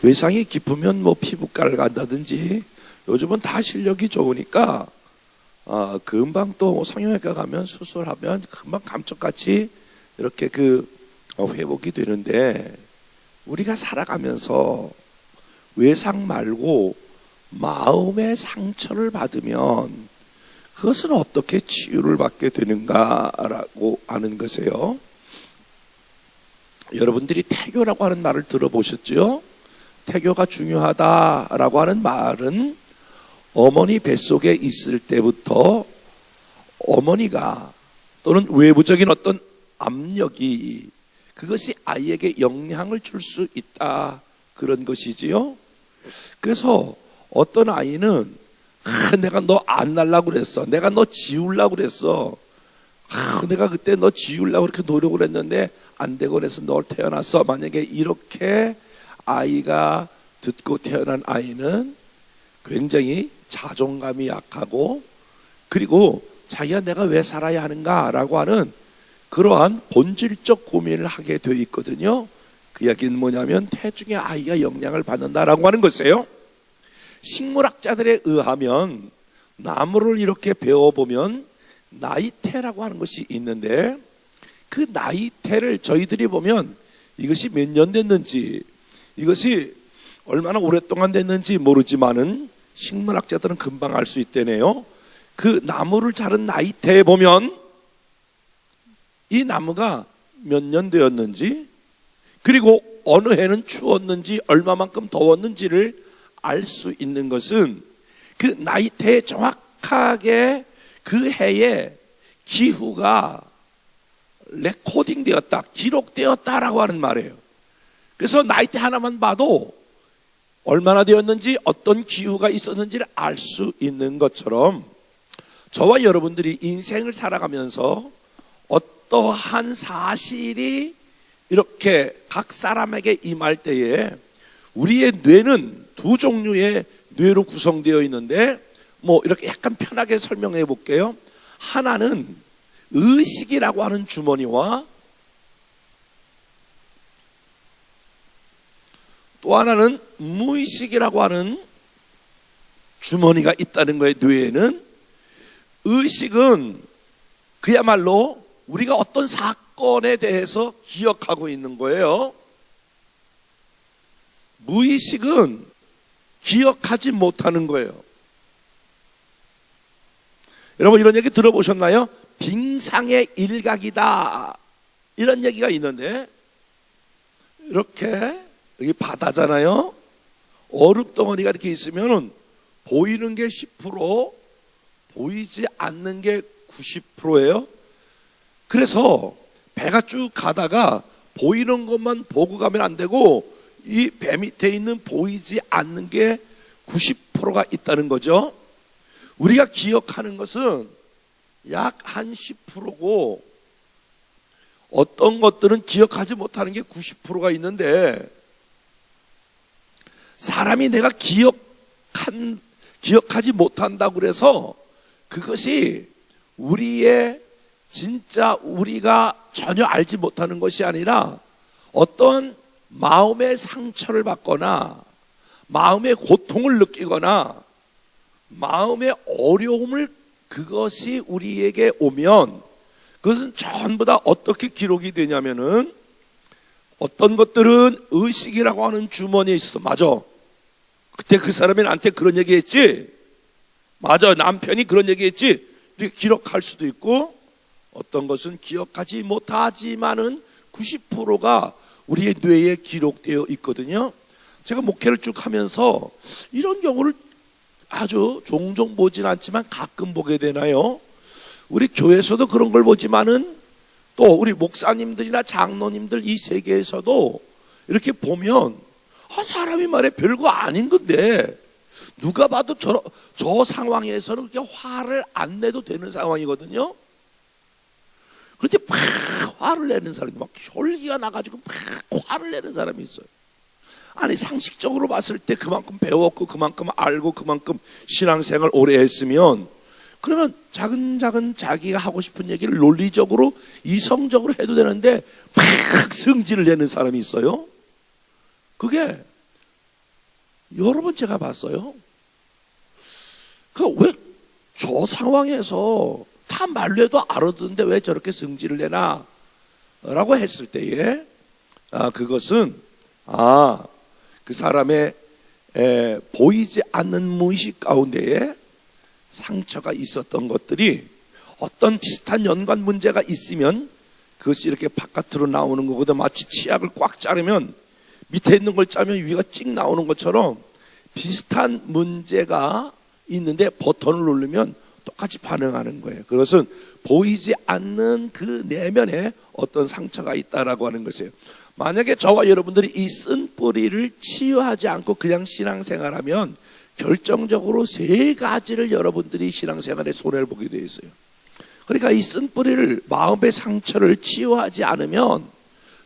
외상이 깊으면 뭐 피부과를 간다든지 요즘은 다 실력이 좋으니까 금방 또 성형외과 가면 수술하면 금방 감쪽같이 이렇게 회복이 되는데, 우리가 살아가면서 외상 말고 마음의 상처를 받으면 그것은 어떻게 치유를 받게 되는가라고 하는 것이에요. 여러분들이 태교라고 하는 말을 들어보셨죠? 태교가 중요하다라고 하는 말은 어머니 뱃속에 있을 때부터 어머니가 또는 외부적인 어떤 압력이 그것이 아이에게 영향을 줄 수 있다, 그런 것이지요. 그래서 어떤 아이는 내가 너 안 날라고 그랬어, 내가 너 지우려고 그랬어, 내가 그때 너 지우려고 그렇게 노력을 했는데 안 되고 그래서 널 태어났어. 만약에 이렇게 아이가 듣고 태어난 아이는 굉장히 자존감이 약하고, 그리고 자기가 내가 왜 살아야 하는가 라고 하는 그러한 본질적 고민을 하게 되어 있거든요. 그 이야기는 뭐냐면 태중의 아이가 영향을 받는다라고 하는 것이에요. 식물학자들에 의하면 나무를 이렇게 배워보면 나이테라고 하는 것이 있는데, 그 나이테를 저희들이 보면 이것이 몇 년 됐는지, 이것이 얼마나 오랫동안 됐는지 모르지만은 식물학자들은 금방 알 수 있대네요. 그 나무를 자른 나이테에 보면 이 나무가 몇 년 되었는지, 그리고 어느 해는 추웠는지 얼마만큼 더웠는지를 알 수 있는 것은 그 나이테에 정확하게 그 해의 기후가 레코딩 되었다, 기록되었다라고 하는 말이에요. 그래서 나이테 하나만 봐도 얼마나 되었는지 어떤 기후가 있었는지를 알 수 있는 것처럼, 저와 여러분들이 인생을 살아가면서 어떠한 사실이 이렇게 각 사람에게 임할 때에 우리의 뇌는 두 종류의 뇌로 구성되어 있는데, 이렇게 약간 편하게 설명해 볼게요. 하나는 의식이라고 하는 주머니와 또 하나는 무의식이라고 하는 주머니가 있다는 거예요. 뇌에는 의식은 그야말로 우리가 어떤 사건에 대해서 기억하고 있는 거예요. 무의식은 기억하지 못하는 거예요. 여러분 이런 얘기 들어보셨나요? 빙상의 일각이다, 이런 얘기가 있는데, 이렇게 여기 바다잖아요. 얼음덩어리가 이렇게 있으면 보이는 게 10%, 보이지 않는 게 90%예요. 그래서 배가 쭉 가다가 보이는 것만 보고 가면 안 되고, 이 배 밑에 있는 보이지 않는 게 90%가 있다는 거죠. 우리가 기억하는 것은 약 한 10%고, 어떤 것들은 기억하지 못하는 게 90%가 있는데, 사람이 내가 기억하지 못한다고 그래서 그것이 우리의 진짜 우리가 전혀 알지 못하는 것이 아니라 어떤 마음의 상처를 받거나 마음의 고통을 느끼거나 마음의 어려움을, 그것이 우리에게 오면 그것은 전부 다 어떻게 기록이 되냐면은, 어떤 것들은 의식이라고 하는 주머니에 있어. 맞아, 그때 그 사람이 나한테 그런 얘기 했지, 맞아, 남편이 그런 얘기 했지, 이렇게 기록할 수도 있고, 어떤 것은 기억하지 못하지만은 90%가 우리의 뇌에 기록되어 있거든요. 제가 목회를 쭉 하면서 이런 경우를 아주 종종 보진 않지만 가끔 보게 되나요? 우리 교회에서도 그런 걸 보지만은 또 우리 목사님들이나 장로님들 이 세계에서도 이렇게 보면 사람이 말해 별거 아닌 건데 누가 봐도 저 상황에서는 그렇게 화를 안 내도 되는 상황이거든요. 그런데 막 화를 내는 사람이, 막 혈기가 나가지고 막 화를 내는 사람이 있어요. 아니 상식적으로 봤을 때 그만큼 배웠고 그만큼 알고 그만큼 신앙생활 오래 했으면, 그러면 작은 자기가 하고 싶은 얘기를 논리적으로 이성적으로 해도 되는데 막 승질을 내는 사람이 있어요. 그게 여러 번 제가 봤어요. 왜 저 상황에서 다 말로 해도 알아듣는데 왜 저렇게 승질을 내나? 라고 했을 때에 그것은 그 사람의 보이지 않는 무의식 가운데에 상처가 있었던 것들이 어떤 비슷한 연관 문제가 있으면 그것이 이렇게 바깥으로 나오는 거거든. 마치 치약을 꽉 자르면 밑에 있는 걸 짜면 위가 찍 나오는 것처럼 비슷한 문제가 있는데 버튼을 누르면 똑같이 반응하는 거예요. 그것은 보이지 않는 그 내면에 어떤 상처가 있다라고 하는 것이에요. 만약에 저와 여러분들이 이 쓴뿌리를 치유하지 않고 그냥 신앙생활하면 결정적으로 세 가지를 여러분들이 신앙생활에 손해를 보게 되어 있어요. 그러니까 이 쓴뿌리를, 마음의 상처를 치유하지 않으면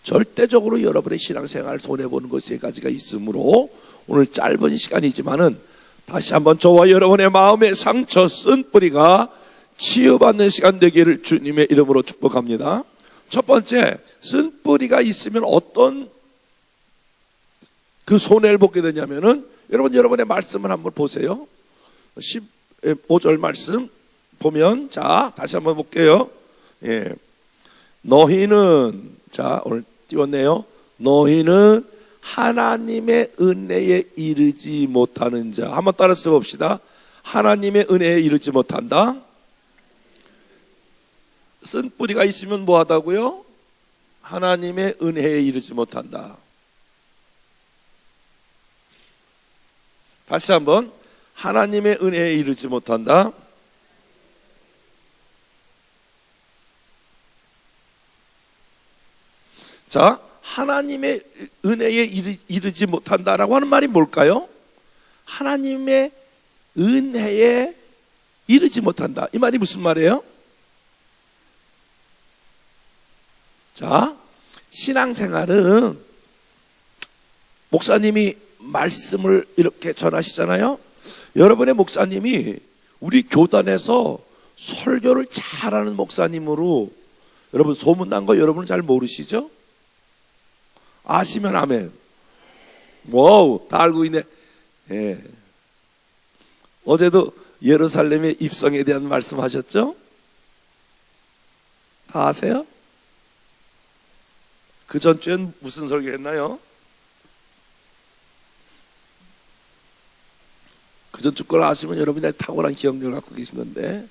절대적으로 여러분의 신앙생활을 손해보는 것 세 가지가 있으므로 오늘 짧은 시간이지만은 다시 한번 저와 여러분의 마음의 상처, 쓴뿌리가 치유받는 시간 되기를 주님의 이름으로 축복합니다. 첫 번째, 쓴뿌리가 있으면 어떤 그 손해를 보게 되냐면은, 여러분의 말씀을 한번 보세요. 15절 말씀 보면, 자, 다시 한번 볼게요. 너희는, 자, 오늘 띄웠네요. 너희는 하나님의 은혜에 이르지 못하는 자. 한번 따라 써봅시다. 하나님의 은혜에 이르지 못한다. 쓴뿌리가 있으면 뭐 하다고요? 하나님의 은혜에 이르지 못한다. 다시 한번, 하나님의 은혜에 이르지 못한다. 자, 하나님의 은혜에 이르지 못한다라고 하는 말이 뭘까요? 하나님의 은혜에 이르지 못한다. 이 말이 무슨 말이에요? 자, 신앙생활은 목사님이 말씀을 이렇게 전하시잖아요. 여러분의 목사님이 우리 교단에서 설교를 잘하는 목사님으로 여러분 소문난 거 여러분은 잘 모르시죠? 아시면 아멘. 와우, 다 알고 있네. 예. 어제도 예루살렘의 입성에 대한 말씀하셨죠? 다 아세요? 그 전주엔 무슨 설교했나요? 그 전주 걸 아시면 여러분이 탁월한 기억력을 갖고 계신 건데,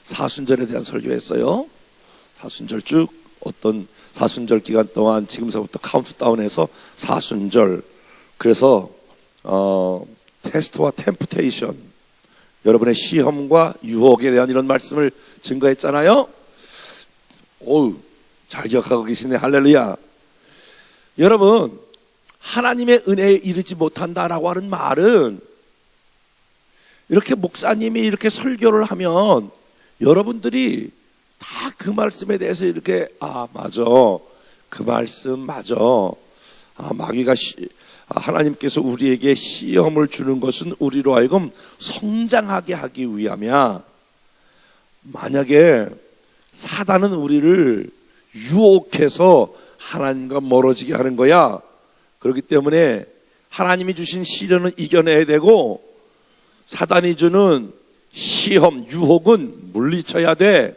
사순절에 대한 설교했어요. 사순절 쭉 어떤 사순절 기간 동안 지금서부터 카운트다운해서 사순절, 그래서 테스트와 템프테이션, 여러분의 시험과 유혹에 대한 이런 말씀을 증거했잖아요. 오우, 잘 기억하고 계시네. 할렐루야. 여러분, 하나님의 은혜에 이르지 못한다라고 하는 말은, 이렇게 목사님이 이렇게 설교를 하면 여러분들이 다 그 말씀에 대해서 이렇게 맞아, 그 말씀 맞아, 마귀가 하나님께서 우리에게 시험을 주는 것은 우리로 하여금 성장하게 하기 위함이야. 만약에 사단은 우리를 유혹해서 하나님과 멀어지게 하는 거야. 그렇기 때문에 하나님이 주신 시련은 이겨내야 되고, 사단이 주는 시험, 유혹은 물리쳐야 돼.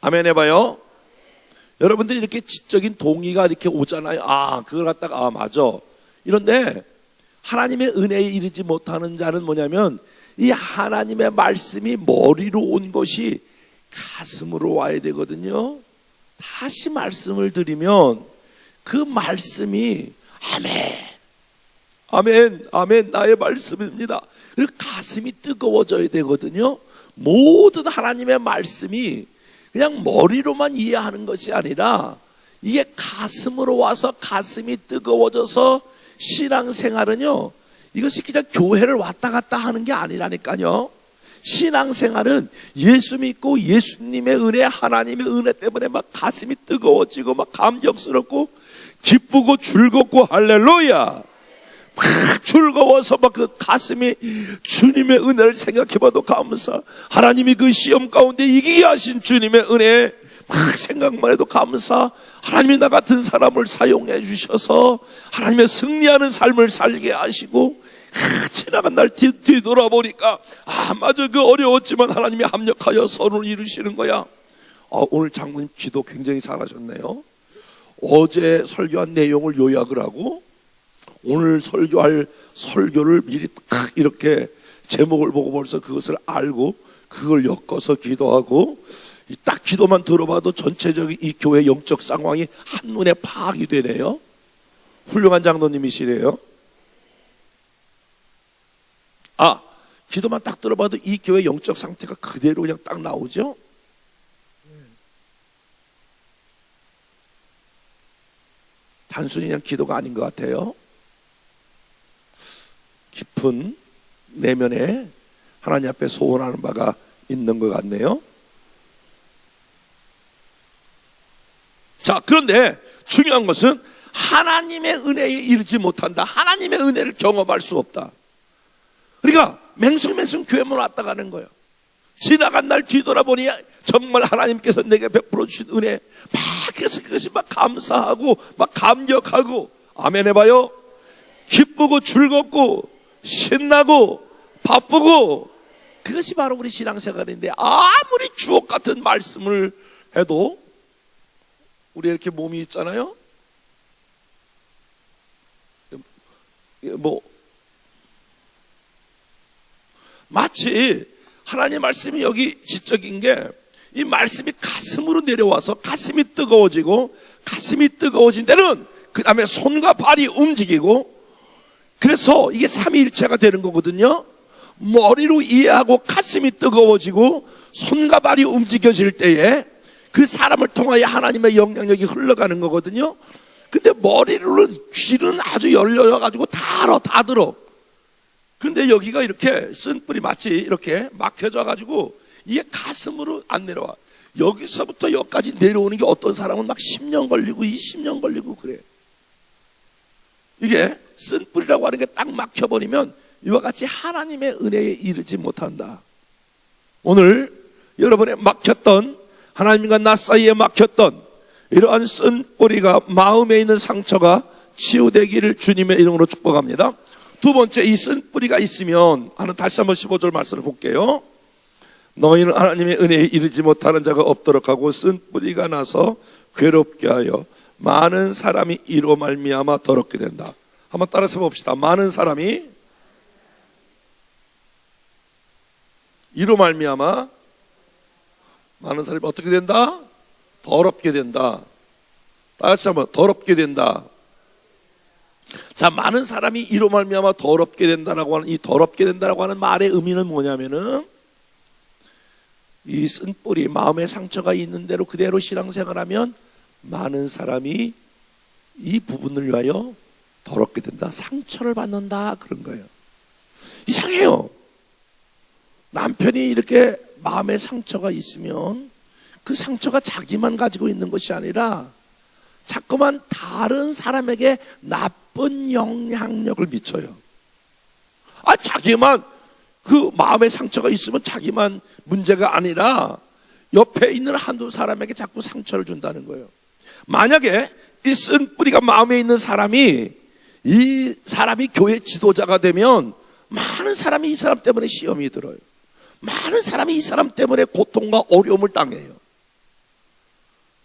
아멘 해봐요. 여러분들이 이렇게 지적인 동의가 이렇게 오잖아요. 그걸 갖다가 맞아. 이런데 하나님의 은혜에 이르지 못하는 자는 뭐냐면, 이 하나님의 말씀이 머리로 온 것이 가슴으로 와야 되거든요. 다시 말씀을 드리면 그 말씀이 아멘, 아멘, 나의 말씀입니다. 그리고 가슴이 뜨거워져야 되거든요. 모든 하나님의 말씀이 그냥 머리로만 이해하는 것이 아니라 이게 가슴으로 와서 가슴이 뜨거워져서, 신앙생활은요, 이것이 그냥 교회를 왔다 갔다 하는 게 아니라니까요. 신앙생활은 예수 믿고 예수님의 은혜, 하나님의 은혜 때문에 막 가슴이 뜨거워지고 막 감격스럽고 기쁘고 즐겁고, 할렐루야, 막 즐거워서 막 그 가슴이 주님의 은혜를 생각해봐도 감사, 하나님이 그 시험 가운데 이기게 하신 주님의 은혜, 막 생각만 해도 감사. 하나님이 나 같은 사람을 사용해 주셔서 하나님의 승리하는 삶을 살게 하시고, 지나간 날 뒤돌아보니까 맞아, 그 어려웠지만 하나님이 합력하여 선을 이루시는 거야. 오늘 장로님 기도 굉장히 잘하셨네요. 어제 설교한 내용을 요약을 하고 오늘 설교할 설교를 미리 딱 이렇게 제목을 보고 벌써 그것을 알고 그걸 엮어서 기도하고, 딱 기도만 들어봐도 전체적인 이 교회 영적 상황이 한눈에 파악이 되네요. 훌륭한 장로님이시네요. 기도만 딱 들어봐도 이 교회 영적 상태가 그대로 그냥 딱 나오죠. 단순히 그냥 기도가 아닌 것 같아요. 깊은 내면에 하나님 앞에 소원하는 바가 있는 것 같네요. 자, 그런데 중요한 것은 하나님의 은혜에 이르지 못한다. 하나님의 은혜를 경험할 수 없다. 그러니까 맹숭맹숭 교회만 왔다 가는 거예요. 지나간 날 뒤돌아보니 정말 하나님께서 내게 베풀어 주신 은혜, 막 그래서 그것이 막 감사하고 막 감격하고, 아멘 해봐요. 기쁘고 즐겁고 신나고 바쁘고, 그것이 바로 우리 신앙생활인데, 아무리 주옥 같은 말씀을 해도 우리 이렇게 몸이 있잖아요. 마치 하나님 말씀이 여기 지적인 게, 이 말씀이 가슴으로 내려와서 가슴이 뜨거워지고, 가슴이 뜨거워진 데는 그 다음에 손과 발이 움직이고, 그래서 이게 삼위일체가 되는 거거든요. 머리로 이해하고 가슴이 뜨거워지고 손과 발이 움직여질 때에 그 사람을 통하여 하나님의 영향력이 흘러가는 거거든요. 근데 머리로는, 귀는 아주 열려가지고 다 들어. 근데 여기가 이렇게 쓴뿔이 마치 이렇게 막혀져가지고 이게 가슴으로 안 내려와. 여기서부터 여기까지 내려오는 게 어떤 사람은 막 10년 걸리고 20년 걸리고 그래. 이게 쓴뿔이라고 하는 게 딱 막혀버리면 이와 같이 하나님의 은혜에 이르지 못한다. 오늘 여러분의 막혔던, 하나님과 나 사이에 막혔던 이러한 쓴뿌리가, 마음에 있는 상처가 치유되기를 주님의 이름으로 축복합니다. 두 번째, 이 쓴뿌리가 있으면 하는, 다시 한번 15절 말씀을 볼게요. 너희는 하나님의 은혜에 이르지 못하는 자가 없도록 하고 쓴뿌리가 나서 괴롭게 하여 많은 사람이 이로 말미암아 더럽게 된다. 한번 따라서 봅시다. 많은 사람이 이로 말미암아, 많은 사람이 어떻게 된다? 더럽게 된다. 다시 한번, 더럽게 된다. 자, 많은 사람이 이로 말미암아 더럽게 된다라고 하는, 이 더럽게 된다라고 하는 말의 의미는 뭐냐면은, 이 쓴뿌리, 마음의 상처가 있는 대로 그대로 신앙생활하면 많은 사람이 이 부분을 위하여 더럽게 된다, 상처를 받는다, 그런 거예요. 이상해요. 남편이 이렇게 마음의 상처가 있으면 그 상처가 자기만 가지고 있는 것이 아니라 자꾸만 다른 사람에게 나쁜 영향력을 미쳐요. 자기만 그 마음의 상처가 있으면 자기만 문제가 아니라 옆에 있는 한두 사람에게 자꾸 상처를 준다는 거예요. 만약에 이 쓴뿌리가 마음에 있는 사람이, 이 사람이 교회 지도자가 되면 많은 사람이 이 사람 때문에 시험이 들어요. 많은 사람이 이 사람 때문에 고통과 어려움을 당해요.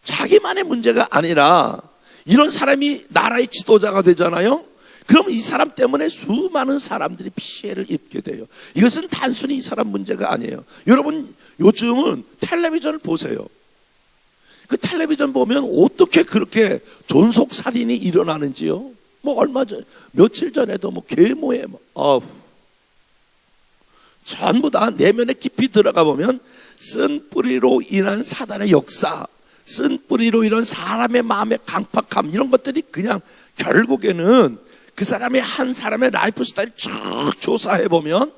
자기만의 문제가 아니라 이런 사람이 나라의 지도자가 되잖아요. 그럼 이 사람 때문에 수많은 사람들이 피해를 입게 돼요. 이것은 단순히 이 사람 문제가 아니에요. 여러분, 요즘은 텔레비전을 보세요. 그 텔레비전 보면 어떻게 그렇게 존속살인이 일어나는지요. 며칠 전에도 계모에 전부 다 내면에 깊이 들어가 보면 쓴뿌리로 인한 사단의 역사, 쓴뿌리로 인한 사람의 마음의 강팍함, 이런 것들이 그냥 결국에는 그 사람의, 한 사람의 라이프 스타일 쭉 조사해 보면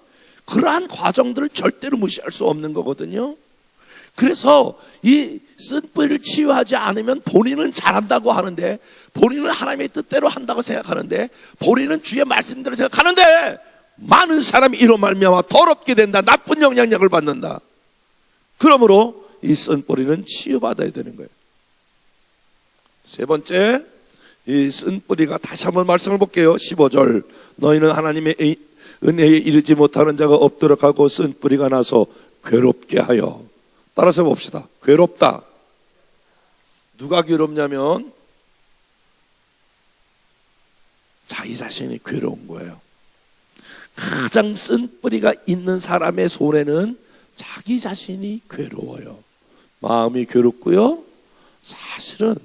그러한 과정들을 절대로 무시할 수 없는 거거든요. 그래서 이 쓴뿌리를 치유하지 않으면 본인은 잘한다고 하는데, 본인은 하나님의 뜻대로 한다고 생각하는데, 본인은 주의 말씀대로 생각하는데 많은 사람이 이로 말미암아 더럽게 된다, 나쁜 영향력을 받는다. 그러므로 이 쓴뿌리는 치유받아야 되는 거예요. 세 번째, 이 쓴뿌리가 다시 한번 말씀을 볼게요. 15절, 너희는 하나님의 은혜에 이르지 못하는 자가 없도록 하고 쓴뿌리가 나서 괴롭게 하여. 따라서 봅시다. 괴롭다. 누가 괴롭냐면 자기 자신이 괴로운 거예요. 가장 쓴뿌리가 있는 사람의 손에는 자기 자신이 괴로워요. 마음이 괴롭고요, 사실은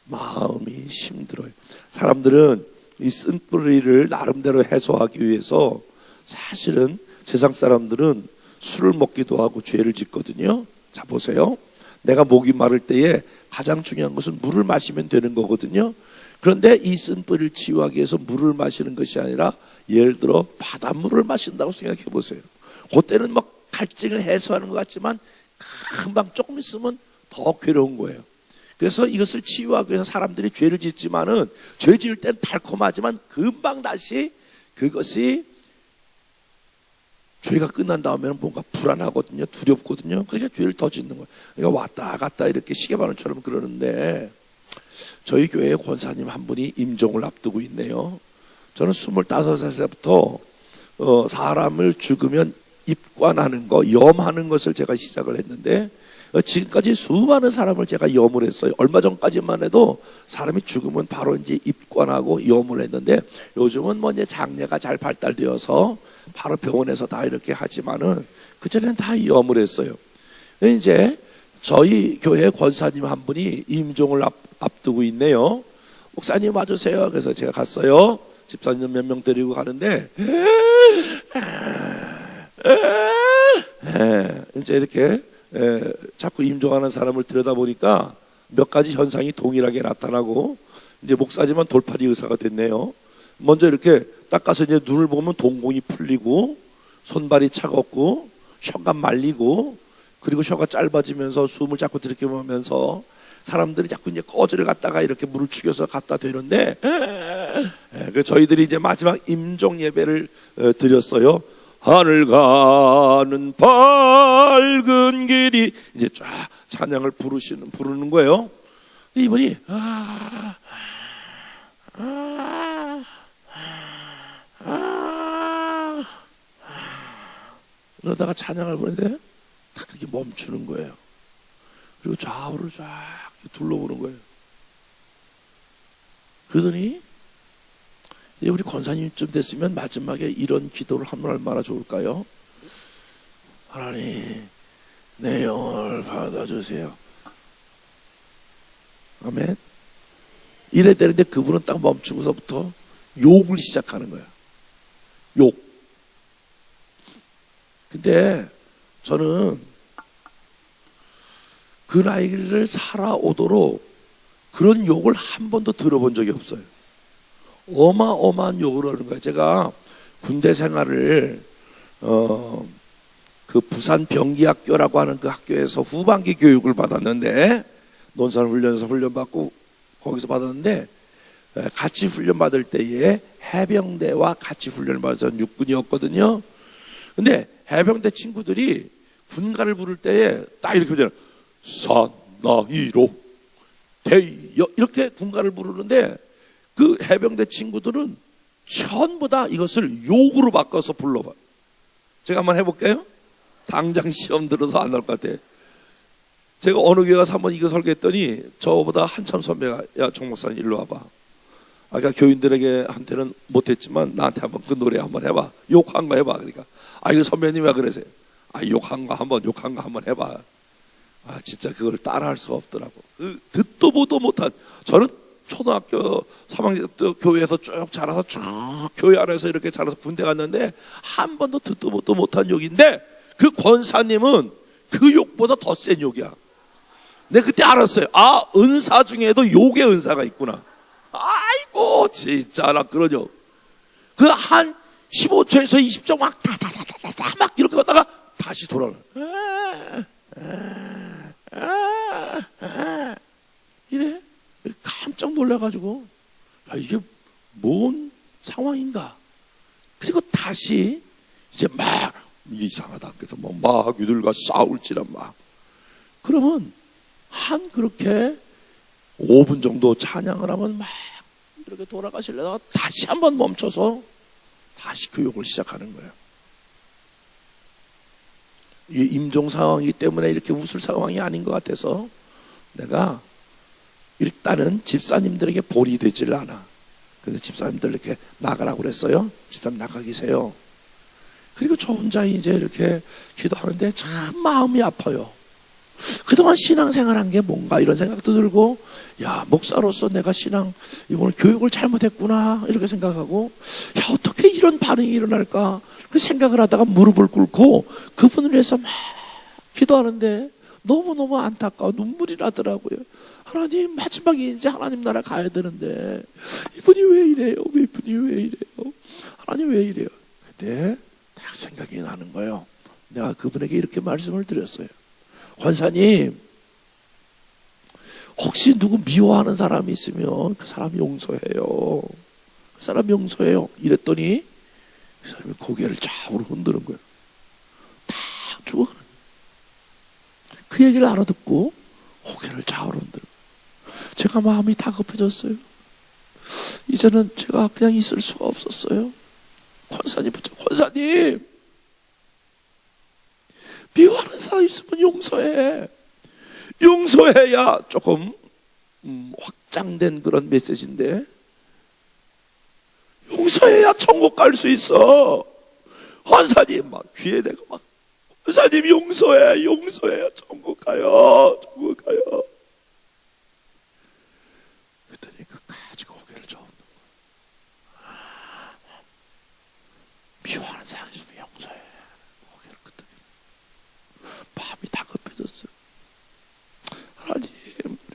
마음이 힘들어요. 사람들은 이 쓴뿌리를 나름대로 해소하기 위해서 사실은 세상 사람들은 술을 먹기도 하고 죄를 짓거든요. 자, 보세요. 내가 목이 마를 때에 가장 중요한 것은 물을 마시면 되는 거거든요. 그런데 이 쓴뿌리를 치유하기 위해서 물을 마시는 것이 아니라 예를 들어 바닷물을 마신다고 생각해 보세요. 그때는 막 갈증을 해소하는 것 같지만 금방 조금 있으면 더 괴로운 거예요. 그래서 이것을 치유하기 위해서 사람들이 죄를 짓지만은 죄 지을 때는 달콤하지만 금방 다시 그것이 죄가 끝난 다음에는 뭔가 불안하거든요. 두렵거든요. 그러니까 죄를 더 짓는 거예요. 그러니까 왔다 갔다 이렇게 시계바늘처럼 그러는데, 저희 교회에 권사님 한 분이 임종을 앞두고 있네요. 저는 25살부터 사람을 죽으면 입관하는 거, 염하는 것을 제가 시작을 했는데, 지금까지 수많은 사람을 제가 염을 했어요. 얼마 전까지만 해도 사람이 죽으면 바로 이제 입관하고 염을 했는데, 요즘은 뭐 이제 장례가 잘 발달되어서 바로 병원에서 다 이렇게 하지만은 그전에는 다 염을 했어요. 이제 저희 교회 권사님 한 분이 임종을 앞두고 있네요. 목사님 와주세요. 그래서 제가 갔어요. 집사님 몇 명 데리고 가는데, 이제 이렇게 자꾸 임종하는 사람을 들여다보니까 몇 가지 현상이 동일하게 나타나고, 이제 목사지만 돌팔이 의사가 됐네요. 먼저 이렇게 닦아서 이제 눈을 보면 동공이 풀리고, 손발이 차갑고, 혀가 말리고, 그리고 혀가 짧아지면서 숨을 자꾸 들이켜보면서 사람들이 자꾸 이제 꺼지를 갖다가 이렇게 물을 죽여서 갖다 대는데, 저희들이 이제 마지막 임종 예배를 드렸어요. 하늘 가는 밝은 길이, 이제 쫙 찬양을 부르는 거예요. 이분이 그러다가 찬양을 부르는데 딱 이렇게 멈추는 거예요. 그리고 좌우를 쫙 둘러보는 거예요. 그러더니 이제 우리 권사님쯤 됐으면 마지막에 이런 기도를 하면 얼마나 좋을까요? 하나님, 내 영혼을 받아주세요. 아멘. 이래 되는데 그분은 딱 멈추고서부터 욕을 시작하는 거야. 욕. 근데 저는 그 나이를 살아오도록 그런 욕을 한 번도 들어본 적이 없어요. 어마어마한 욕을 하는 거예요. 제가 군대 생활을 그 부산 병기학교라고 하는 그 학교에서 후반기 교육을 받았는데, 논산훈련에서 훈련받고 거기서 받았는데, 같이 훈련받을 때에 해병대와 같이 훈련을 받아서 육군이었거든요. 근데 해병대 친구들이 군가를 부를 때에 딱 이렇게 부르잖아요. 사나이로 대여, 이렇게 군가를 부르는데, 그 해병대 친구들은 전부 다 이것을 욕으로 바꿔서 불러봐요. 제가 한번 해볼게요. 당장 시험 들어서 안 나올 것 같아요. 제가 어느 교회 가서 한번 이거 설계했더니 저보다 한참 선배가, 야, 정 목사님 일로 와봐. 아까 교인들에게 한테는 못했지만 나한테 한번 그 노래 한번 해봐. 욕한 거 해봐. 그러니까, 이거 선배님 왜 그러세요? 욕한 거 한번 해봐. 진짜 그걸 따라할 수가 없더라고. 듣도 보도 못한, 저는 초등학교 3학년 때 교회에서 쭉 자라서 쭉 교회 안에서 이렇게 자라서 군대 갔는데 한 번도 듣도 보도 못한 욕인데, 그 권사님은 그 욕보다 더 센 욕이야. 내가 그때 알았어요. 은사 중에도 욕의 은사가 있구나. 아이고 진짜 나 그런 욕. 그 한 15초에서 20초 막 다다다다다 막 이렇게 하다가 다시 돌아가. 이래 깜짝 놀라가지고, 이게 뭔 상황인가. 그리고 다시 이제 막 이상하다. 그래서 막 마귀들과 싸울지라 막. 그러면 한 그렇게 5분 정도 찬양을 하면 막 이렇게 돌아가시려다가 다시 한번 멈춰서 다시 교육을 시작하는 거예요. 이게 임종 상황이기 때문에 이렇게 웃을 상황이 아닌 것 같아서 내가 일단은 집사님들에게 볼이 되질 않아. 그래서 집사님들 이렇게 나가라고 그랬어요. 집사님 나가 계세요. 그리고 저 혼자 이제 이렇게 기도하는데 참 마음이 아파요. 그동안 신앙생활한 게 뭔가 이런 생각도 들고, 야, 목사로서 내가 이번에 교육을 잘못했구나 이렇게 생각하고, 야, 어떻게 이런 반응이 일어날까 그 생각을 하다가 무릎을 꿇고 그분을 위해서 막 기도하는데 너무너무 안타까워 눈물이 나더라고요. 하나님, 마지막에 이제 하나님 나라 가야 되는데 이분이 왜 이래요? 이분이 왜 이래요? 하나님 왜 이래요? 근데 딱 생각이 나는 거예요. 내가 그분에게 이렇게 말씀을 드렸어요. 권사님, 혹시 누구 미워하는 사람이 있으면 그 사람 용서해요. 그 사람 용서해요. 이랬더니 그 사람이 고개를 좌우로 흔드는 거예요. 다 죽어가는 거예요. 그 얘기를 알아듣고 고개를 좌우로 흔드는 거예요. 제가 마음이 다급해졌어요. 이제는 제가 그냥 있을 수가 없었어요. 권사님 붙잡고, 권사님, 미워하는 사람 있으면 용서해. 용서해야 조금 확장된 그런 메시지인데, 용서해야 천국 갈 수 있어. 권사님 막 귀에 대고 막, 권사님 용서해, 용서해야 천국 가요, 천국 가요. 그랬더니 끝까지 고개를 저었는 거야. 미워하는 사람 있으면 용서해. 고개를 끄덕여. 마음이 다급해졌어요. 하나님,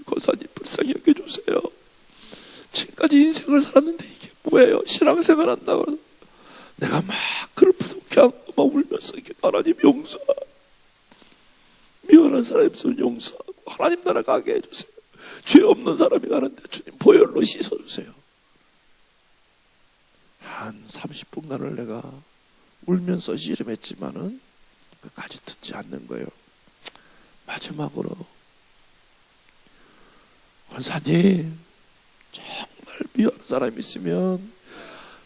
권사님 불쌍히 여겨주세요. 지금까지 인생을 살았는데 이게 뭐예요? 신앙생활 한다고 내가 막 그를 부둥켜 안고 막 울면서 하나님 용서, 미워하는 사람 있으면 용서하고 하나님 나라 가게 해주세요. 죄 없는 사람이 가는데 주님 보혈로 씻어주세요. 한 30분간을 내가 울면서 씨름했지만은 끝까지 듣지 않는 거예요. 마지막으로, 권사님, 정말 미워하는 사람이 있으면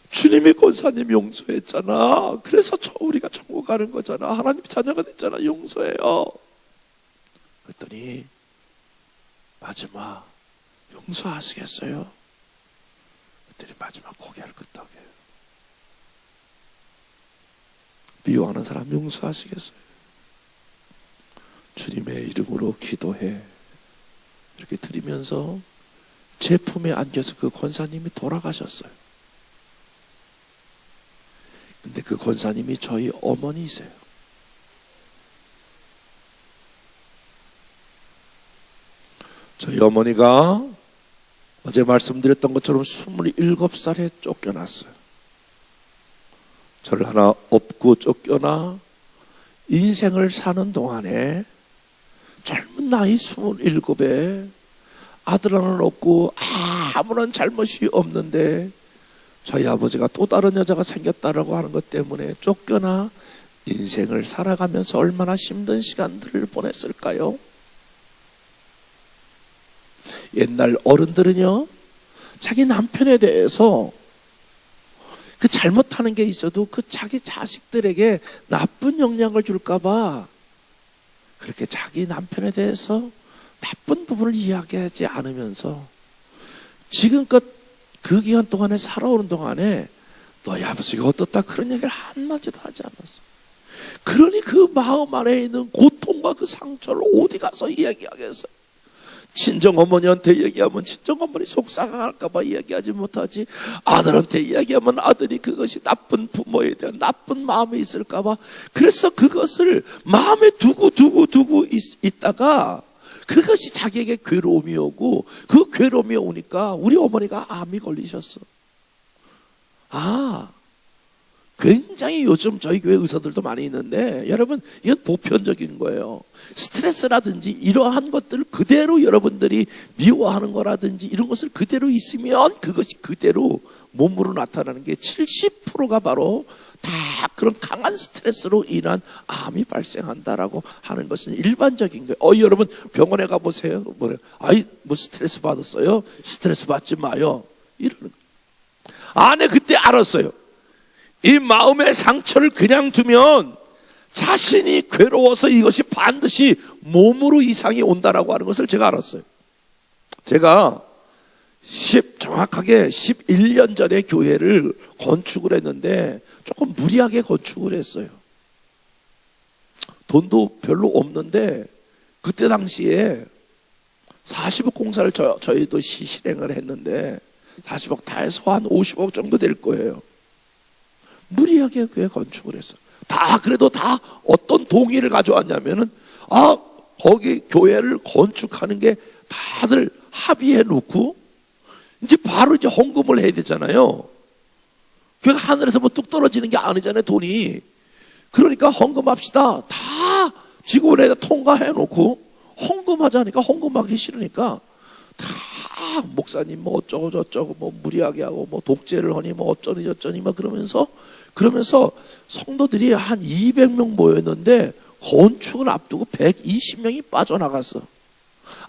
주님이 권사님 용서했잖아. 그래서 우리가 천국 가는 거잖아. 하나님 자녀가 됐잖아. 용서해요. 그랬더니 마지막, 용서하시겠어요? 그랬더니 마지막 고개를 끄덕여요. 미워하는 사람 용서하시겠어요? 주님의 이름으로 기도해. 이렇게 드리면서 제 품에 안겨서 그 권사님이 돌아가셨어요. 근데 그 권사님이 저희 어머니이세요. 저희 어머니가 어제 말씀드렸던 것처럼 27살에 쫓겨났어요. 저를 하나 업고 쫓겨나 인생을 사는 동안에 젊은 나이 27에 아들 하나는 없고 아무런 잘못이 없는데 저희 아버지가 또 다른 여자가 생겼다라고 하는 것 때문에 쫓겨나 인생을 살아가면서 얼마나 힘든 시간들을 보냈을까요? 옛날 어른들은요, 자기 남편에 대해서 그 잘못하는 게 있어도 그 자기 자식들에게 나쁜 영향을 줄까봐 그렇게 자기 남편에 대해서 나쁜 부분을 이야기하지 않으면서 지금껏 그 기간 동안에 살아오는 동안에 너희 아버지가 어떻다 그런 얘기를 한마디도 하지 않았어. 그러니 그 마음 안에 있는 고통과 그 상처를 어디 가서 이야기하겠어요? 친정어머니한테 얘기하면 친정어머니 속상할까봐 이야기하지 못하지, 아들한테 이야기하면 아들이 그것이 나쁜 부모에 대한 나쁜 마음이 있을까봐 그래서 그것을 마음에 두고 있다가 그것이 자기에게 괴로움이 오고 그 괴로움이 오니까 우리 어머니가 암이 걸리셨어. 굉장히 요즘 저희 교회 의사들도 많이 있는데 여러분 이건 보편적인 거예요. 스트레스라든지 이러한 것들을 그대로 여러분들이 미워하는 거라든지 이런 것을 그대로 있으면 그것이 그대로 몸으로 나타나는 게 70%가 바로 다 그런 강한 스트레스로 인한 암이 발생한다라고 하는 것은 일반적인 거예요. 여러분 병원에 가보세요. 뭐 스트레스 받았어요? 스트레스 받지 마요. 이러는 거예요. 그때 알았어요. 이 마음의 상처를 그냥 두면 자신이 괴로워서 이것이 반드시 몸으로 이상이 온다라고 하는 것을 제가 알았어요. 제가 정확하게 11년 전에 교회를 건축을 했는데 조금 무리하게 건축을 했어요. 돈도 별로 없는데 그때 당시에 40억 공사를 저희도 실행을 했는데 40억 다 해서 한 50억 정도 될 거예요. 무리하게 교회 건축을 했어요. 그래도 다 어떤 동의를 가져왔냐면은 거기 교회를 건축하는 게 다들 합의해 놓고 이제 바로 헌금을 해야 되잖아요. 그 하늘에서 뭐 뚝 떨어지는 게 아니잖아요, 돈이. 그러니까 헌금합시다. 다 직원에다 통과해 놓고 헌금하자니까 헌금하기 싫으니까 다 목사님 뭐 어쩌고 저쩌고 뭐 무리하게 하고 뭐 독재를 하니 뭐 어쩌니 저쩌니 막 그러면서 성도들이 한 200명 모였는데 건축을 앞두고 120명이 빠져나갔어.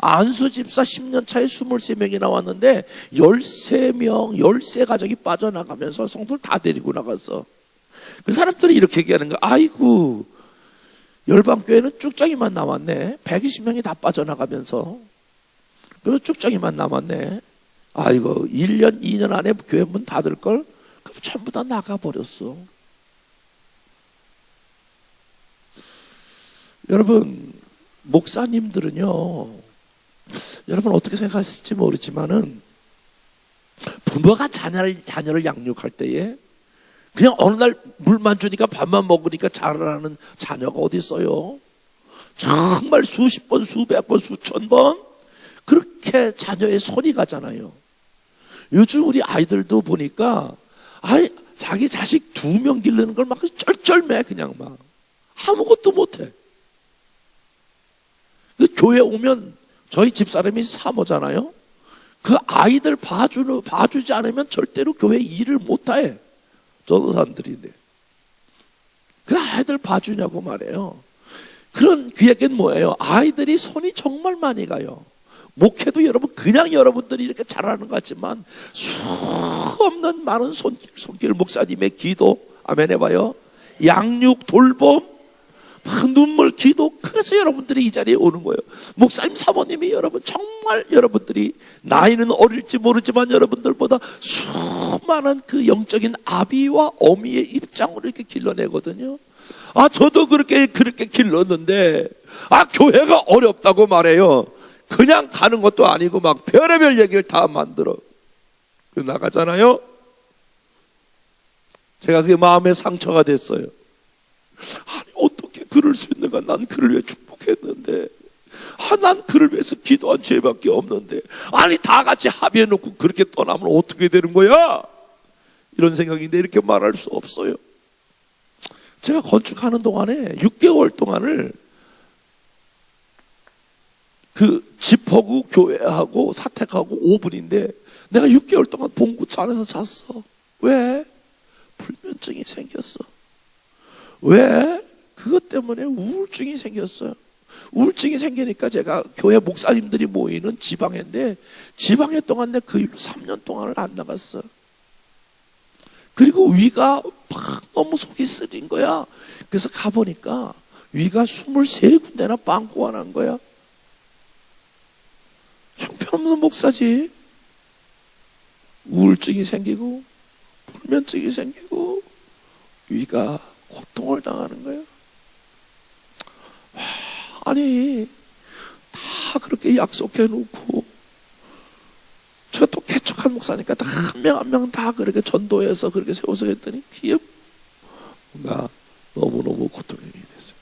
안수 집사 10년 차에 23명이 나왔는데 13가족이 빠져나가면서 성도를 다 데리고 나갔어. 그 사람들이 이렇게 얘기하는 거야. 아이고, 열방교회는 쭉정이만 남았네. 120명이 다 빠져나가면서. 그래서 쭉정이만 남았네. 아이고, 1년, 2년 안에 교회 문 닫을걸? 그럼 전부 다 나가버렸어. 여러분, 목사님들은요, 여러분 어떻게 생각하실지 모르지만은 부모가 자녀를 양육할 때에 그냥 어느 날 물만 주니까 밥만 먹으니까 자라나는 자녀가 어디 있어요? 정말 수십 번, 수백 번, 수천 번 그렇게 자녀의 손이 가잖아요. 요즘 우리 아이들도 보니까 자기 자식 2명 기르는 걸 막 쩔쩔매 그냥 막 아무것도 못해. 그 교회 오면 저희 집사람이 사모잖아요. 그 아이들 봐주지 않으면 절대로 교회 일을 못해. 전도사들인데 그 아이들 봐주냐고 말해요. 그 얘기는 뭐예요? 아이들이 손이 정말 많이 가요. 목회도 여러분 그냥 여러분들이 이렇게 잘하는 것 같지만 수 없는 많은 손길 목사님의 기도 아멘 해봐요. 양육 돌봄 눈물 기도. 그래서 여러분들이 이 자리에 오는 거예요. 목사님 사모님이 여러분 정말 여러분들이 나이는 어릴지 모르지만 여러분들보다 수많은 그 영적인 아비와 어미의 입장으로 이렇게 길러내거든요. 저도 그렇게 길렀는데 교회가 어렵다고 말해요. 그냥 가는 것도 아니고 막 별의별 얘기를 다 만들어 나가잖아요. 제가 그게 마음의 상처가 됐어요. 어떻게 그럴 수 있는가? 난 그를 위해 축복했는데 난 그를 위해서 기도한 죄밖에 없는데 다 같이 합의해놓고 그렇게 떠나면 어떻게 되는 거야? 이런 생각인데 이렇게 말할 수 없어요. 제가 건축하는 동안에 6개월 동안을 그 집하고 교회하고 사택하고 5분인데 내가 6개월 동안 봉구차 안에서 잤어. 왜? 불면증이 생겼어. 왜? 그것 때문에 우울증이 생겼어요. 우울증이 생기니까 제가 교회 목사님들이 모이는 지방인데 지방에 동안 내 그 일로 3년 동안을 안 나갔어. 그리고 위가 막 너무 속이 쓰린 거야. 그래서 가보니까 위가 23군데나 빵꾸가 난 거야. 형편없는 목사지. 우울증이 생기고 불면증이 생기고 위가 고통을 당하는 거예요. 다 그렇게 약속해 놓고 제가 또 개척한 목사니까 다 한 명 한 명 다 그렇게 전도해서 그렇게 세워서 했더니 그게 뭔가 너무너무 고통이 됐어요.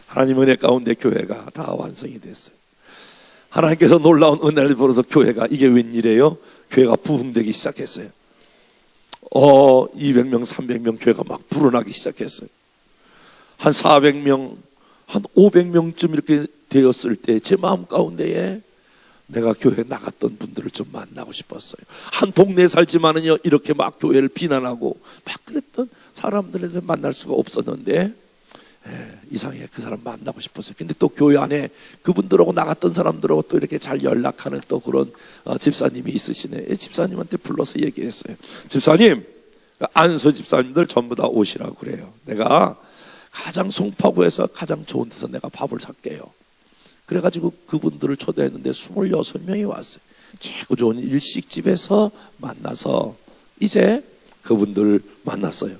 하나님 은혜 가운데 교회가 다 완성이 됐어요. 하나님께서 놀라운 은혜를 벌어서 교회가 이게 웬일이에요? 교회가 부흥되기 시작했어요. 200명, 300명 교회가 막 불어나기 시작했어요. 한 400명, 한 500명쯤 이렇게 되었을 때 제 마음 가운데에 내가 교회 나갔던 분들을 좀 만나고 싶었어요. 한 동네에 살지만은요, 이렇게 막 교회를 비난하고 막 그랬던 사람들에서 만날 수가 없었는데, 이상하게 그 사람 만나고 싶었어요. 근데 또 교회 안에 그분들하고 나갔던 사람들하고 또 이렇게 잘 연락하는 또 그런 집사님이 있으시네. 집사님한테 불러서 얘기했어요. 집사님, 안수 집사님들 전부 다 오시라고 그래요. 내가 가장 송파구에서 가장 좋은 데서 내가 밥을 살게요. 그래가지고 그분들을 초대했는데 26명이 왔어요. 최고 좋은 일식집에서 만나서 이제 그분들을 만났어요.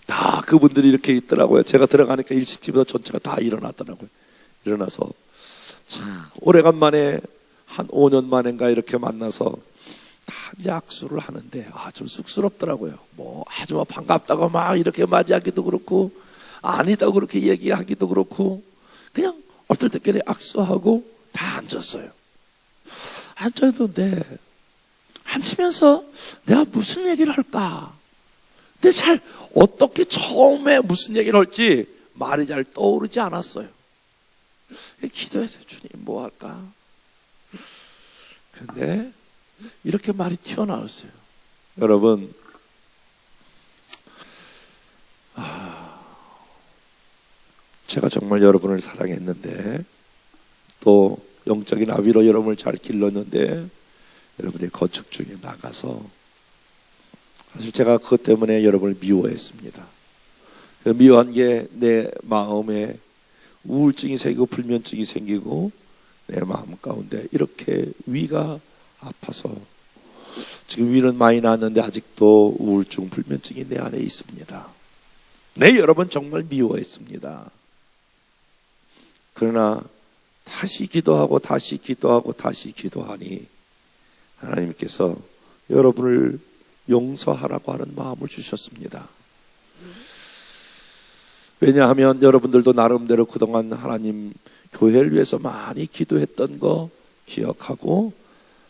다 그분들이 이렇게 있더라고요. 제가 들어가니까 일식집에서 전체가 다 일어났더라고요. 일어나서 참 오래간만에 한 5년 만인가 이렇게 만나서 다 이제 악수를 하는데 좀 쑥스럽더라고요. 뭐 아주 반갑다고 막 이렇게 맞이하기도 그렇고 아니다 그렇게 얘기하기도 그렇고 그냥 엎들때끼리 악수하고 다 앉았어요. 앉아있는데 앉으면서 내가 무슨 얘기를 할까? 근데 잘 어떻게 처음에 무슨 얘기를 할지 말이 잘 떠오르지 않았어요. 기도했어요. 주님 뭐 할까? 그런데 이렇게 말이 튀어나왔어요. 여러분, 제가 정말 여러분을 사랑했는데 또 영적인 아비로 여러분을 잘 길렀는데 여러분이 거축 중에 나가서 사실 제가 그것 때문에 여러분을 미워했습니다. 그 미워한 게 내 마음에 우울증이 생기고 불면증이 생기고 내 마음 가운데 이렇게 위가 아파서 지금 위는 많이 났는데 아직도 우울증 불면증이 내 안에 있습니다. 네, 여러분 정말 미워했습니다. 그러나 다시 기도하고 다시 기도하고 다시 기도하니 하나님께서 여러분을 용서하라고 하는 마음을 주셨습니다. 왜냐하면 여러분들도 나름대로 그동안 하나님 교회를 위해서 많이 기도했던 거 기억하고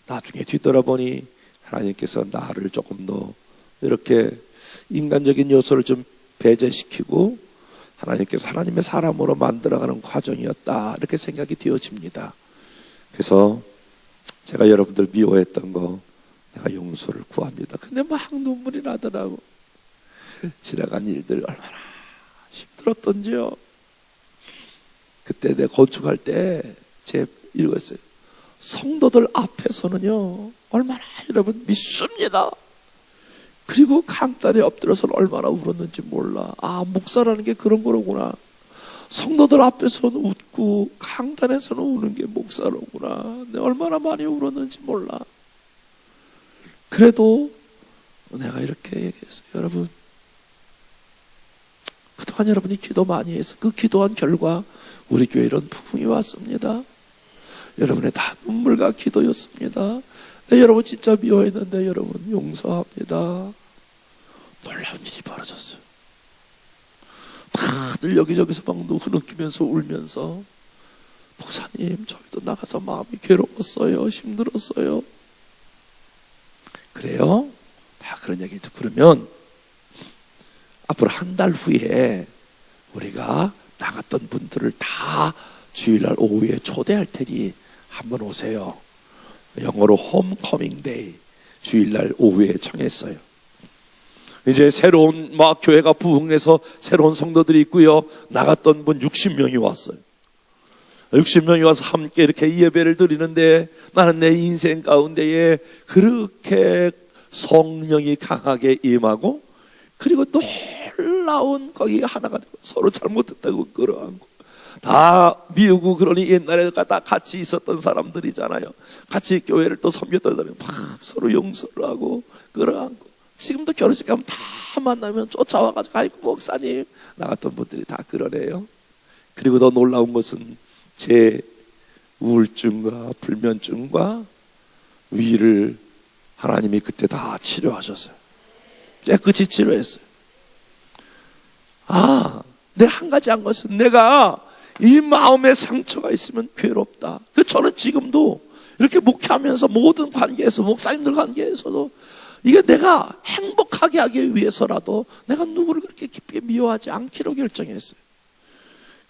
나중에 뒤돌아보니 하나님께서 나를 조금 더 이렇게 인간적인 요소를 좀 배제시키고 하나님께서 하나님의 사람으로 만들어가는 과정이었다 이렇게 생각이 되어집니다. 그래서 제가 여러분들 미워했던 거 내가 용서를 구합니다. 근데 막 눈물이 나더라고. 지나간 일들 얼마나 힘들었던지요. 그때 내가 건축할 때 제 읽었어요. 성도들 앞에서는요 얼마나 여러분 믿습니다. 그리고 강단에 엎드려서는 얼마나 울었는지 몰라. 목사라는 게 그런 거로구나. 성도들 앞에서는 웃고 강단에서는 우는 게 목사로구나. 내가 얼마나 많이 울었는지 몰라. 그래도 내가 이렇게 얘기했어요. 여러분, 그동안 여러분이 기도 많이 해서 그 기도한 결과 우리 교회에 이런 부흥이 왔습니다. 여러분의 다 눈물과 기도였습니다. 네, 여러분 진짜 미워했는데 여러분 용서합니다. 놀라운 일이 벌어졌어요. 다들 여기저기서 막 흐느끼면서 울면서 목사님 저희도 나가서 마음이 괴로웠어요. 힘들었어요. 그래요? 다 그런 얘기 듣고 그러면 앞으로 한 달 후에 우리가 나갔던 분들을 다 주일날 오후에 초대할 테니 한번 오세요. 영어로 홈커밍 데이 주일날 오후에 정했어요. 이제 새로운 막 교회가 부흥해서 새로운 성도들이 있고요. 나갔던 분 60명이 왔어요. 60명이 와서 함께 이렇게 예배를 드리는데 나는 내 인생 가운데에 그렇게 성령이 강하게 임하고 그리고 놀라운 거기 하나가 되고 서로 잘못했다고 끌어안고 다 미우고 그러니 옛날에 다 같이 있었던 사람들이잖아요. 같이 교회를 또 섬겼던 사람이 막 서로 용서를 하고 끌어안고 지금도 결혼식 가면 다 만나면 쫓아와가지고 아이고 목사님 나갔던 분들이 다 그러네요. 그리고 더 놀라운 것은 제 우울증과 불면증과 위를 하나님이 그때 다 치료하셨어요. 깨끗이 치료했어요. 내 한 가지 한 것은 내가 이 마음에 상처가 있으면 괴롭다. 저는 지금도 이렇게 목회하면서 모든 관계에서 목사님들 관계에서도 이게 내가 행복하게 하기 위해서라도 내가 누구를 그렇게 깊게 미워하지 않기로 결정했어요.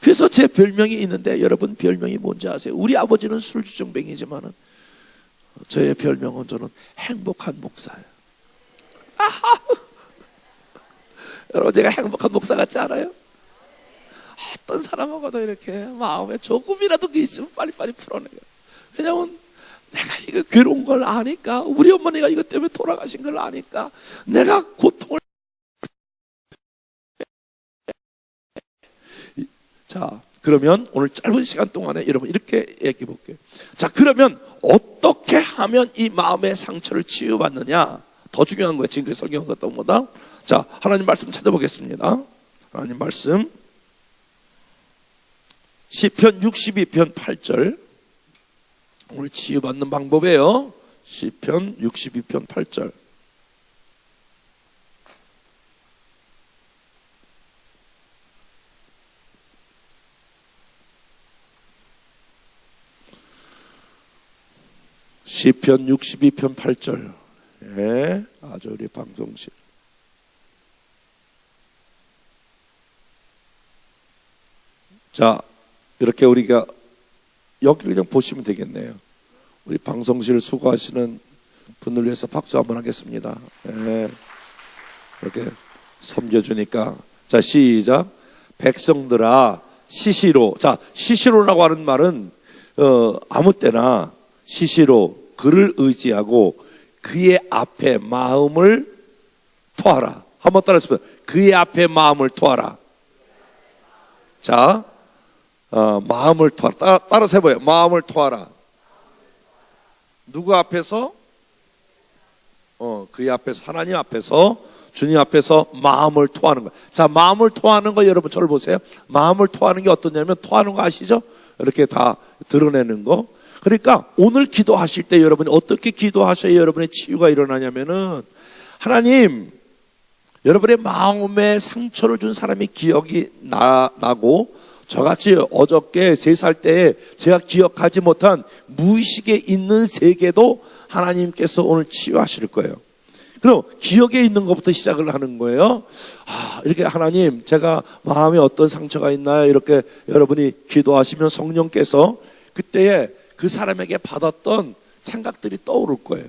그래서 제 별명이 있는데, 여러분 별명이 뭔지 아세요? 우리 아버지는 술주정뱅이지만은 저의 별명은, 저는 행복한 목사예요. 아하. 여러분, 제가 행복한 목사 같지 않아요? 어떤 사람하고도 이렇게 마음에 조금이라도 그 있으면 빨리빨리 풀어내요. 왜냐면 내가 이거 괴로운 걸 아니까, 우리 어머니가 이것 때문에 돌아가신 걸 아니까, 내가 고통을. 자, 그러면 오늘 짧은 시간 동안에 여러분 이렇게 얘기해 볼게요. 자, 그러면 어떻게 하면 이 마음의 상처를 치유받느냐? 더 중요한 거예요, 지금까지 설교한 것보다. 자, 하나님 말씀 찾아보겠습니다. 하나님 말씀, 시편 62편 8절. 오늘 치유받는 방법이에요. 시편 62편 8절. 시편 62편 8절. 예, 아주 우리 방송실. 자, 이렇게 우리가 여기를 그냥 보시면 되겠네요. 우리 방송실 수고하시는 분들 위해서 박수 한번 하겠습니다. 예, 이렇게 섬겨주니까. 자, 시작. 백성들아 시시로. 자, 시시로라고 하는 말은 아무 때나 시시로 그를 의지하고 그의 앞에 마음을 토하라. 한번 따라해보세요. 그의 앞에 마음을 토하라. 자, 마음을 토하라. 따라서 해봐요. 마음을 토하라. 누구 앞에서? 그의 앞에서, 하나님 앞에서, 주님 앞에서 마음을 토하는 거예요. 자, 마음을 토하는 거, 여러분 저를 보세요. 마음을 토하는 게 어떠냐면, 토하는 거 아시죠? 이렇게 다 드러내는 거. 그러니까 오늘 기도하실 때 여러분이 어떻게 기도하셔야 여러분의 치유가 일어나냐면은, 하나님, 여러분의 마음에 상처를 준 사람이 기억이 나고, 저같이 어저께 3살 때에 제가 기억하지 못한 무의식에 있는 세계도 하나님께서 오늘 치유하실 거예요. 그럼 기억에 있는 것부터 시작을 하는 거예요. 이렇게 하나님, 제가 마음에 어떤 상처가 있나요? 이렇게 여러분이 기도하시면 성령께서 그때에 그 사람에게 받았던 생각들이 떠오를 거예요.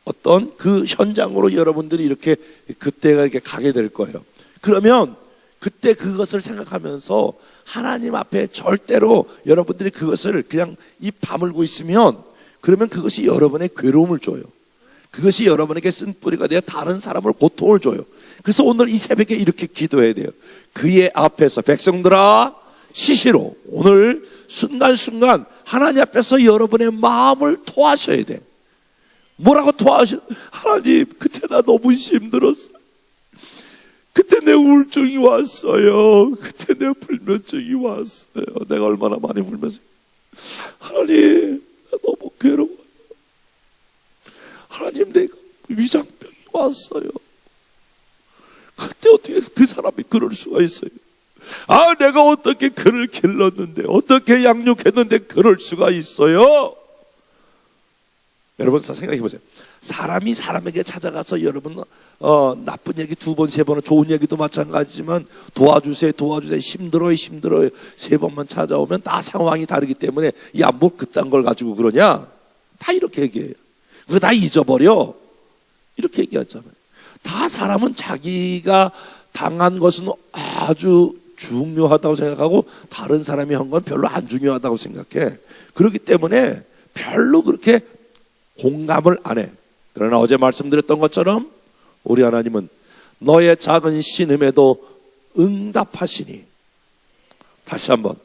어떤 그 현장으로 여러분들이 이렇게 그때가 이렇게 가게 될 거예요. 그러면 그때 그것을 생각하면서 하나님 앞에 절대로 여러분들이 그것을 그냥 입 다물고 있으면, 그러면 그것이 여러분의 괴로움을 줘요. 그것이 여러분에게 쓴 뿌리가 되어 다른 사람을 고통을 줘요. 그래서 오늘 이 새벽에 이렇게 기도해야 돼요. 그의 앞에서, 백성들아 시시로, 오늘 순간순간 하나님 앞에서 여러분의 마음을 토하셔야 돼. 뭐라고 토하셔? 하나님, 그때 나 너무 힘들었어. 그때 내 우울증이 왔어요. 그때 내 불면증이 왔어요. 내가 얼마나 많이 울면서, 하나님, 나 너무 괴로워요. 하나님, 내가 위장병이 왔어요. 그때 어떻게 그 사람이 그럴 수가 있어요? 내가 어떻게 그를 길렀는데, 어떻게 양육했는데 그럴 수가 있어요? 여러분 생각해 보세요. 사람이 사람에게 찾아가서 여러분 나쁜 얘기 2번, 3번은, 좋은 얘기도 마찬가지지만 도와주세요, 힘들어요 3번만 찾아오면 다 상황이 다르기 때문에, 야, 뭐 그딴 걸 가지고 그러냐? 다 이렇게 얘기해요. 그거 다 잊어버려. 이렇게 얘기하잖아요. 다 사람은 자기가 당한 것은 아주 중요하다고 생각하고 다른 사람이 한 건 별로 안 중요하다고 생각해. 그렇기 때문에 별로 그렇게 공감을 안 해. 그러나 어제 말씀드렸던 것처럼 우리 하나님은 너의 작은 신음에도 응답하시니. 다시 한번,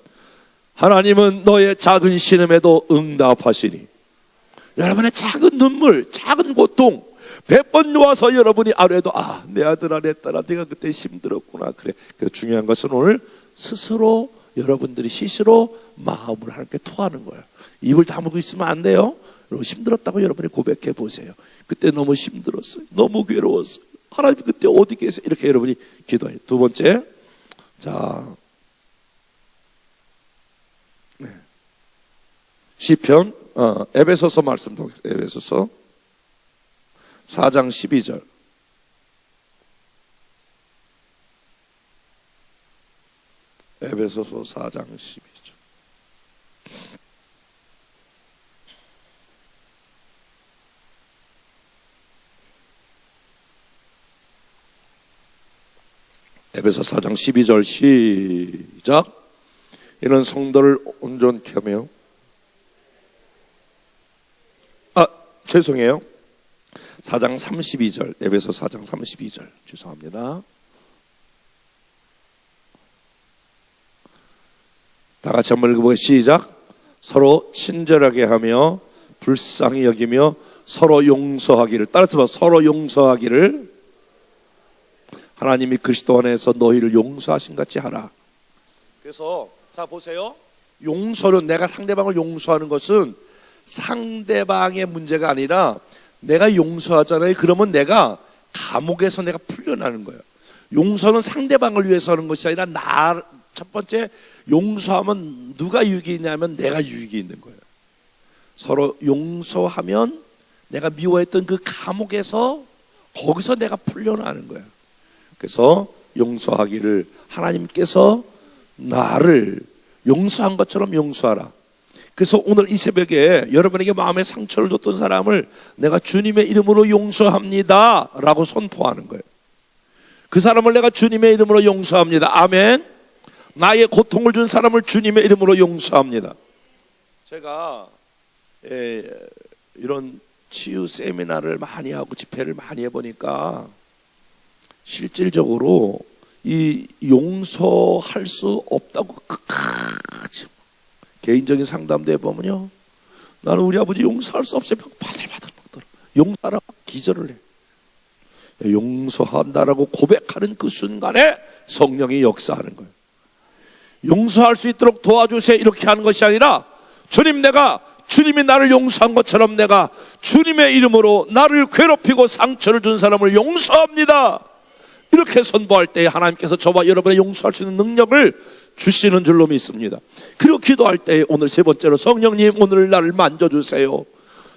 하나님은 너의 작은 신음에도 응답하시니. 여러분의 작은 눈물, 작은 고통 100번 와서 여러분이 아래도, 내 아들아, 내 딸아, 네가 그때 힘들었구나. 그래. 그래서 중요한 것은 오늘 스스로 여러분들이 시시로 마음을 하나님께 토하는 거예요. 입을 다물고 있으면 안 돼요. 여러분, 힘들었다고 여러분이 고백해 보세요. 그때 너무 힘들었어요. 너무 괴로웠어요. 하나님 그때 어디 계세요? 이렇게 여러분이 기도해요. 2번째, 자, 시편, 에베소서 말씀 보겠습니다. 에베소서 4장 12절. 에베소서 4장 12절. 에베소 4장 12절 시작. 이는 성도를 온전케 하며 죄송해요. 4장 32절. 에베소 4장 32절. 죄송합니다. 다 같이 한번 읽어보겠습니다. 시작. 서로 친절하게 하며 불쌍히 여기며 서로 용서하기를, 따라서 봐, 서로 용서하기를 하나님이 그리스도 안에서 너희를 용서하신 같이 하라. 그래서 자 보세요. 용서는, 내가 상대방을 용서하는 것은 상대방의 문제가 아니라 내가 용서하잖아요. 그러면 내가 감옥에서 내가 풀려나는 거예요. 용서는 상대방을 위해서 하는 것이 아니라 첫 번째, 용서하면 누가 유익이 있냐면 내가 유익이 있는 거예요. 서로 용서하면 내가 미워했던 그 감옥에서, 거기서 내가 풀려나는 거예요. 그래서 용서하기를, 하나님께서 나를 용서한 것처럼 용서하라. 그래서 오늘 이 새벽에 여러분에게 마음의 상처를 줬던 사람을 내가 주님의 이름으로 용서합니다 라고 선포하는 거예요. 그 사람을 내가 주님의 이름으로 용서합니다. 아멘. 나의 고통을 준 사람을 주님의 이름으로 용서합니다. 제가 이런 치유 세미나를 많이 하고 집회를 많이 해보니까 실질적으로 이 용서할 수 없다고 끝까지 개인적인 상담도 해보면요, 나는 우리 아버지 용서할 수 없어요. 바들바들 먹더라. 용서하라 기절을 해. 용서한다라고 고백하는 그 순간에 성령이 역사하는 거예요. 용서할 수 있도록 도와주세요 이렇게 하는 것이 아니라, 주님, 내가 주님이 나를 용서한 것처럼 내가 주님의 이름으로 나를 괴롭히고 상처를 준 사람을 용서합니다 이렇게 선포할 때 하나님께서 저와 여러분의 용서할 수 있는 능력을 주시는 줄로 믿습니다. 그리고 기도할 때 오늘 세 번째로, 성령님 오늘 나를 만져주세요.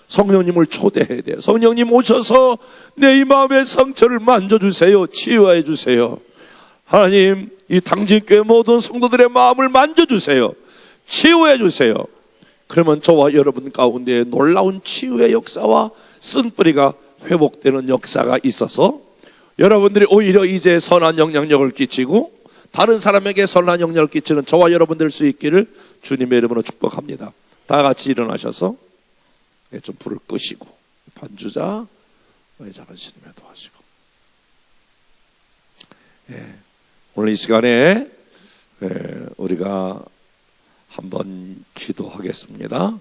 성령님을 초대해야 돼요. 성령님 오셔서 내 이 마음의 상처를 만져주세요. 치유해 주세요. 하나님, 이 당진교회 모든 성도들의 마음을 만져주세요. 치유해 주세요. 그러면 저와 여러분 가운데 놀라운 치유의 역사와 쓴뿌리가 회복되는 역사가 있어서 여러분들이 오히려 이제 선한 영향력을 끼치고 다른 사람에게 선한 영향력을 끼치는 저와 여러분 될 수 있기를 주님의 이름으로 축복합니다. 다 같이 일어나셔서 좀 불을 끄시고 반주자 작으시님에 도와주시고, 오늘 이 시간에 우리가 한번 기도하겠습니다.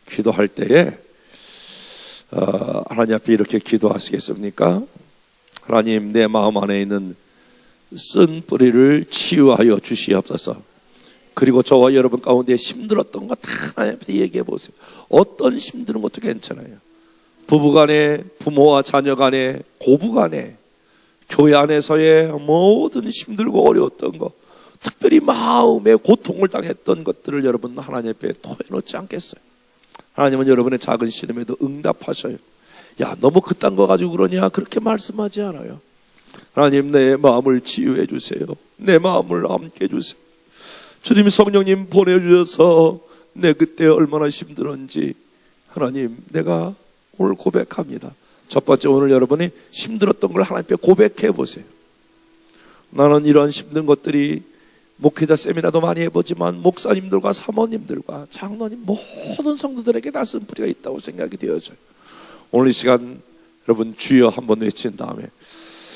기도할 때에 하나님 앞에 이렇게 기도하시겠습니까? 하나님, 내 마음 안에 있는 쓴 뿌리를 치유하여 주시옵소서. 그리고 저와 여러분 가운데 힘들었던 거 다 하나님한테 얘기해 보세요. 어떤 힘든 것도 괜찮아요. 부부간에, 부모와 자녀간에, 고부간에, 교회 안에서의 모든 힘들고 어려웠던 거, 특별히 마음에 고통을 당했던 것들을 여러분 하나님 앞에 토해놓지 않겠어요? 하나님은 여러분의 작은 신음에도 응답하셔요. 야, 너무 그딴 거 가지고 그러냐? 그렇게 말씀하지 않아요. 하나님, 내 마음을 치유해 주세요. 내 마음을 함께 해주세요. 주님, 성령님 보내주셔서 내 그때 얼마나 힘들었는지 하나님, 내가 오늘 고백합니다. 첫 번째, 오늘 여러분이 힘들었던 걸 하나님 앞에 고백해 보세요. 나는 이런 힘든 것들이 목회자 세미나도 많이 해보지만 목사님들과 사모님들과 장로님 모든 성도들에게 다 쓴뿌리가 있다고 생각이 되어져요. 오늘 이 시간 여러분 주여 한번 외친 다음에